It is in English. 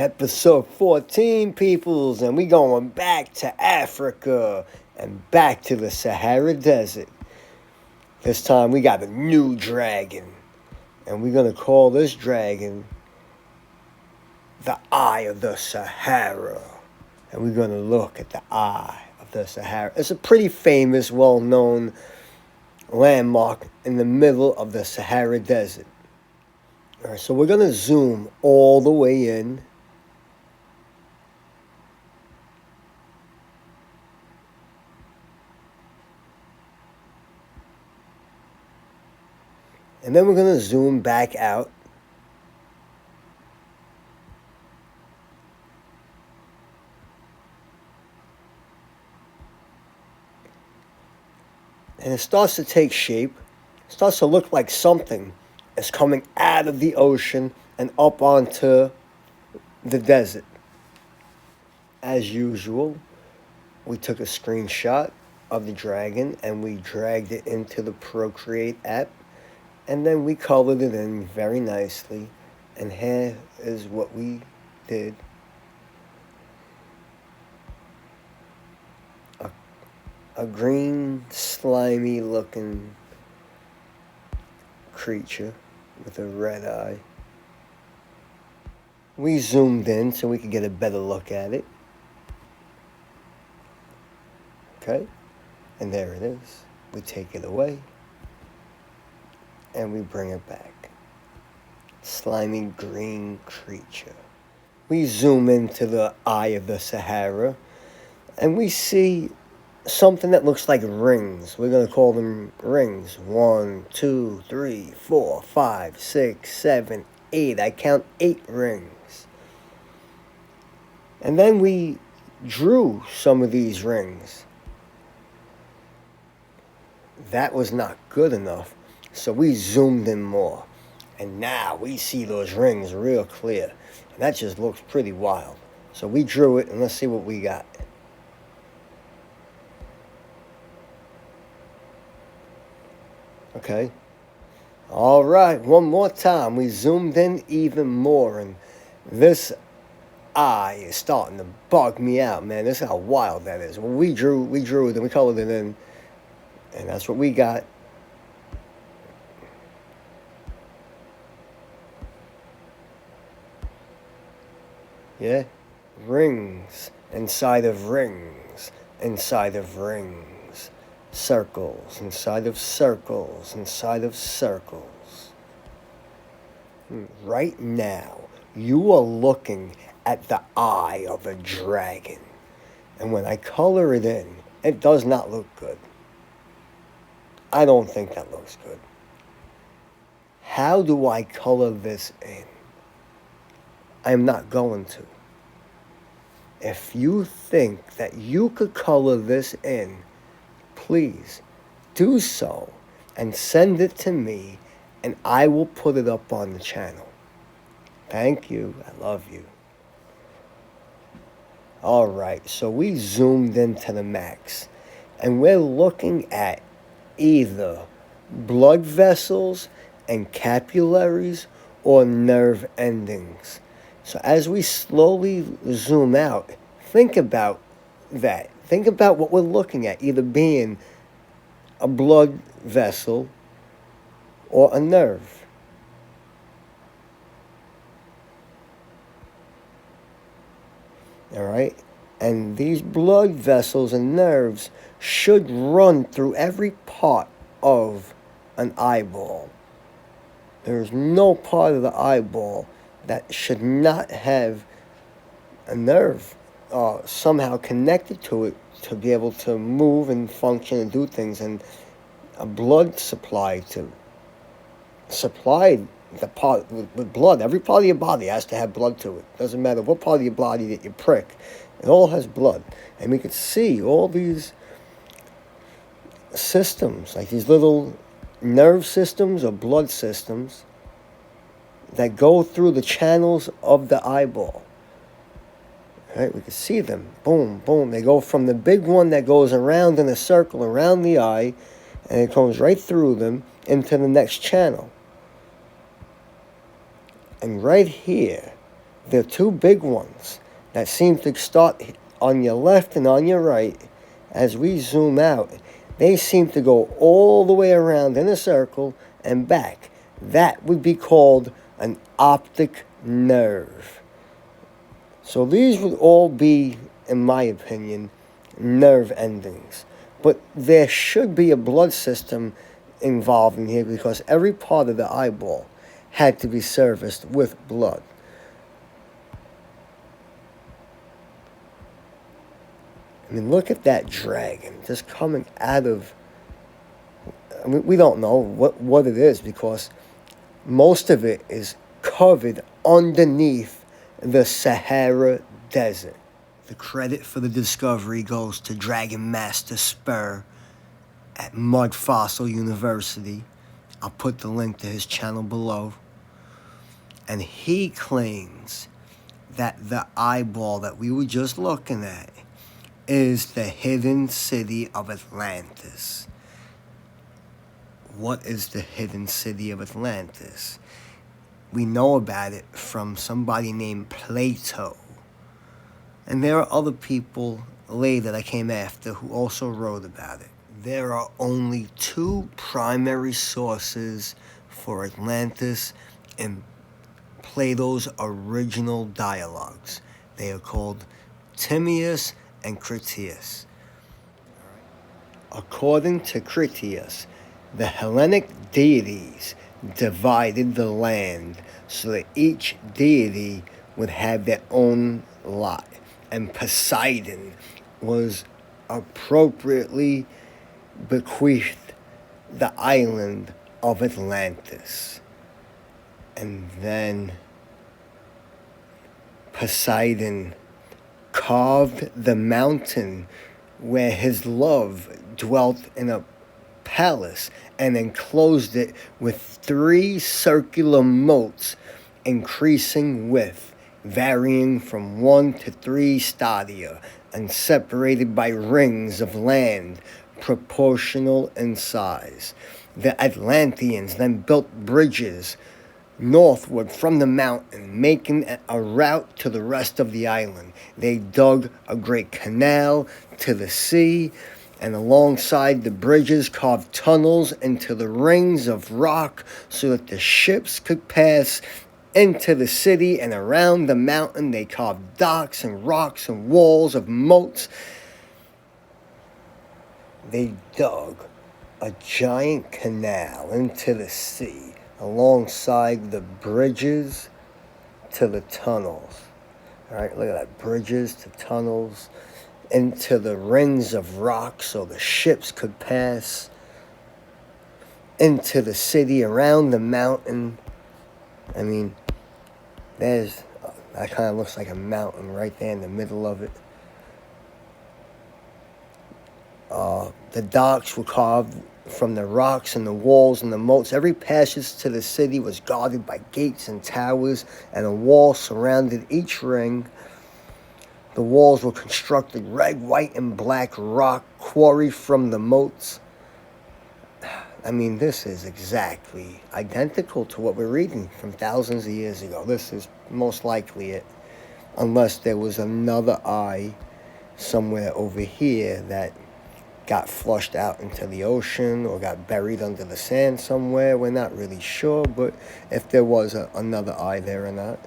Episode 14, peoples, and we going back to Africa and back to the Sahara Desert. This time we got a new dragon, and we're going to call this dragon the Eye of the Sahara. And we're going to look at the Eye of the Sahara. It's a pretty famous, well-known landmark in the middle of the Sahara Desert. All right, so we're going to zoom all the way in. And then we're going to zoom back out. And it starts to take shape. It starts to look like something is coming out of the ocean and up onto the desert. As usual, we took a screenshot of the dragon and we dragged it into the Procreate app. And then we colored it in very nicely. And here is what we did. A green, slimy looking creature with a red eye. We zoomed in so we could get a better look at it. Okay? And there it is. We take it away. And we bring it back. Slimy green creature. We zoom into the Eye of the Sahara. And we see something that looks like rings. We're going to call them rings. 1, 2, 3, 4, 5, 6, 7, 8. I count 8 rings. And then we drew some of these rings. That was not good enough. So we zoomed in more. And now we see those rings real clear. And that just looks pretty wild. So we drew it and let's see what we got. Okay. All right. One more time. We zoomed in even more. And this eye is starting to bug me out, man. This is how wild that is. When we drew it and we colored it in. And that's what we got. Yeah, rings inside of rings, inside of rings, circles inside of circles, inside of circles. Right now, you are looking at the eye of a dragon. And when I color it in, it does not look good. I don't think that looks good. How do I color this in? I'm not going to. If you think that you could color this in, please do so and send it to me and I will put it up on the channel. Thank you. I love you. All right, so we zoomed into the max and we're looking at either blood vessels and capillaries or nerve endings. So as we slowly zoom out, think about that. Think about what we're looking at, either being a blood vessel or a nerve. All right? And these blood vessels and nerves should run through every part of an eyeball. There's no part of the eyeball that should not have a nerve somehow connected to it to be able to move and function and do things, and a blood supply to supply the part with blood. Every part of your body has to have blood to it. Doesn't matter what part of your body that you prick. It all has blood. And we could see all these systems, like these little nerve systems or blood systems that go through the channels of the eyeball. All right, we can see them. Boom, boom. They go from the big one that goes around in a circle around the eye, and it comes right through them into the next channel. And right here, there are two big ones that seem to start on your left and on your right. As we zoom out, they seem to go all the way around in a circle and back. That would be called an optic nerve. So these would all be, in my opinion, nerve endings. But there should be a blood system involved in here because every part of the eyeball had to be serviced with blood. I mean, look at that dragon just coming out of... I mean, we don't know what it is because most of it is covered underneath the Sahara Desert. The credit for the discovery goes to Dragon Master Spur at Mud Fossil University. I'll put the link to his channel below. And he claims that the eyeball that we were just looking at is the hidden city of Atlantis. What is the hidden city of Atlantis? We know about it from somebody named Plato. And there are other people later that came after who also wrote about it. There are only two primary sources for Atlantis in Plato's original dialogues. They are called Timaeus and Critias. According to Critias, the Hellenic deities divided the land so that each deity would have their own lot. And Poseidon was appropriately bequeathed the island of Atlantis. And then Poseidon carved the mountain where his love dwelt in a palace and enclosed it with 3 circular moats, increasing width, varying from 1 to 3 stadia, and separated by rings of land proportional in size. The Atlanteans then built bridges northward from the mountain, making a route to the rest of the island. They dug a great canal to the sea, and alongside the bridges carved tunnels into the rings of rock so that the ships could pass into the city, and around the mountain they carved docks and rocks and walls of moats. They dug a giant canal into the sea alongside the bridges to the tunnels. All right, look at that, bridges to tunnels into the rings of rock so the ships could pass into the city around the mountain. I mean, that kind of looks like a mountain right there in the middle of it. The docks were carved from the rocks and the walls and the moats. Every passage to the city was guarded by gates and towers, and a wall surrounded each ring. The walls were constructed red, white, and black rock quarried from the moats. I mean, this is exactly identical to what we're reading from thousands of years ago. This is most likely it, unless there was another eye somewhere over here that got flushed out into the ocean or got buried under the sand somewhere. We're not really sure, but if there was another eye there or not.